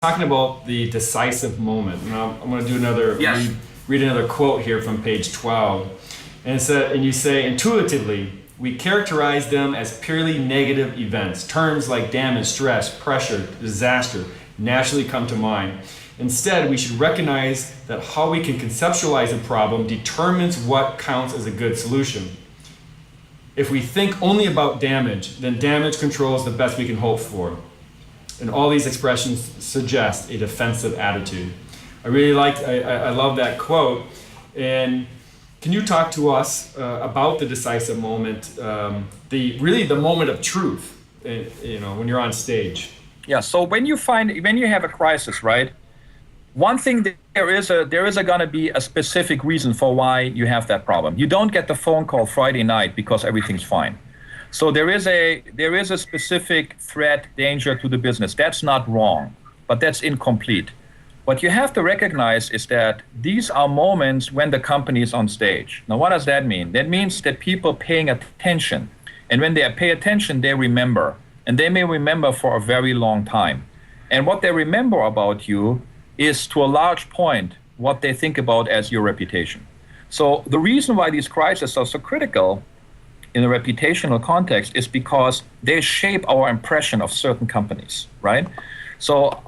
talking about the decisive moment. Now I'm going to do Yes. read another quote here from page 12. And you say, intuitively, we characterize them as purely negative events. Terms like damage, stress, pressure, disaster naturally come to mind. Instead, we should recognize that how we can conceptualize a problem determines what counts as a good solution. If we think only about damage, then damage control is the best we can hope for. And all these expressions suggest a defensive attitude. I love that quote. And can you talk to us about the decisive moment, the moment of truth, when you're on stage? Yeah. So when you have a crisis, right? One thing, there is going to be a specific reason for why you have that problem. You don't get the phone call Friday night because everything's fine. So there is a specific threat, danger to the business. That's not wrong, but that's incomplete. What you have to recognize is that these are moments when the company is on stage. Now, what does that mean? That means that people paying attention. And when they pay attention, they remember. And they may remember for a very long time. And what they remember about you is, to a large point, what they think about as your reputation. So the reason why these crises are so critical in a reputational context is because they shape our impression of certain companies, right? So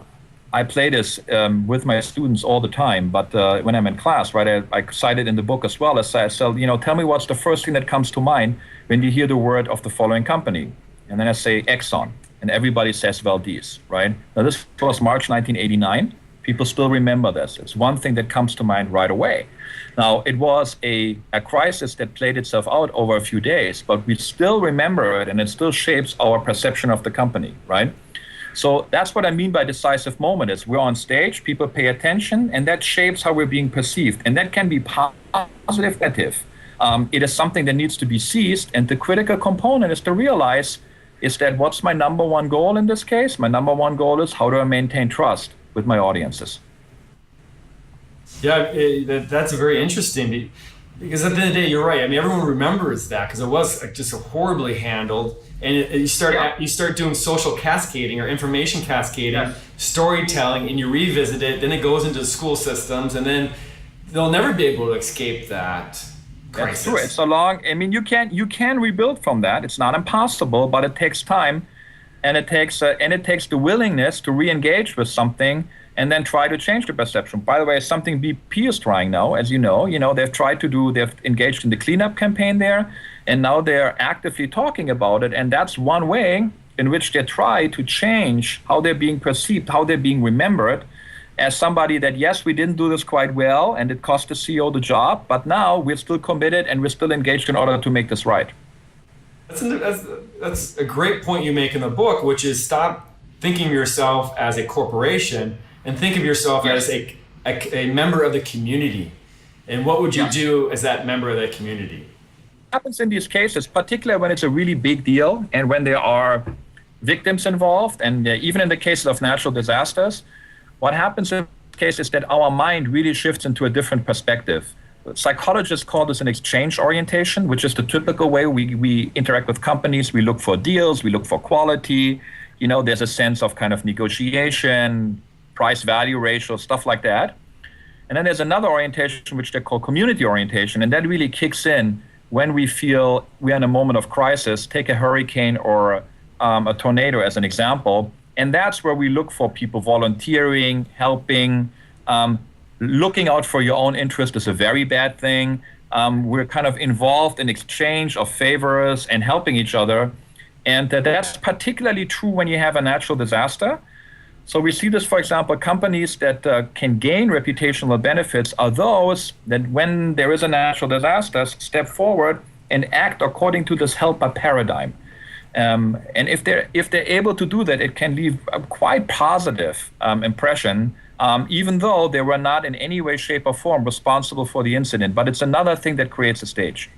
I play this with my students all the time, but when I'm in class, right, I cite it in the book as well. As I say, tell me what's the first thing that comes to mind when you hear the word of the following company. And then I say Exxon, and everybody says Valdez, right? Now this was March 1989. People still remember this. It's one thing that comes to mind right away. Now, it was a crisis that played itself out over a few days, but we still remember it, and it still shapes our perception of the company, right? So that's what I mean by decisive moment. Is we're on stage, people pay attention, and that shapes how we're being perceived. And that can be positive, negative. It is something that needs to be seized, and the critical component is to realize is that what's my number one goal in this case? My number one goal is, how do I maintain trust with my audiences? Yeah, that's very interesting, because at the end of the day, you're right. I mean, everyone remembers that because it was just horribly handled. And you start doing social cascading or information cascading, storytelling, and you revisit it. Then it goes into the school systems, and then they'll never be able to escape that crisis. That's true. It's a long. I mean, you can rebuild from that. It's not impossible, but it takes time, and it takes the willingness to re-engage with something and then try to change the perception. By the way, something BP is trying now, as you know, they've engaged in the cleanup campaign there, and now they're actively talking about it. And that's one way in which they try to change how they're being perceived, how they're being remembered as somebody that, yes, we didn't do this quite well, and it cost the CEO the job, but now we're still committed and we're still engaged in order to make this right. That's a great point you make in the book, which is stop thinking of yourself as a corporation and think of yourself as a member of the community. And what would you do as that member of that community? What happens in these cases, particularly when it's a really big deal and when there are victims involved, and even in the cases of natural disasters, what happens in this case is that our mind really shifts into a different perspective. Psychologists call this an exchange orientation, which is the typical way we interact with companies. We look for deals, we look for quality. There's a sense of kind of negotiation, price-value ratio, stuff like that. And then there's another orientation, which they call community orientation, and that really kicks in when we feel we're in a moment of crisis. Take a hurricane or a tornado as an example, and that's where we look for people volunteering, helping. Looking out for your own interest is a very bad thing. We're kind of involved in exchange of favors and helping each other, and that's particularly true when you have a natural disaster. So we see this, for example, companies that can gain reputational benefits are those that, when there is a natural disaster, step forward and act according to this helper paradigm. And if they're able to do that, it can leave a quite positive impression, even though they were not in any way, shape, or form responsible for the incident. But it's another thing that creates a stage.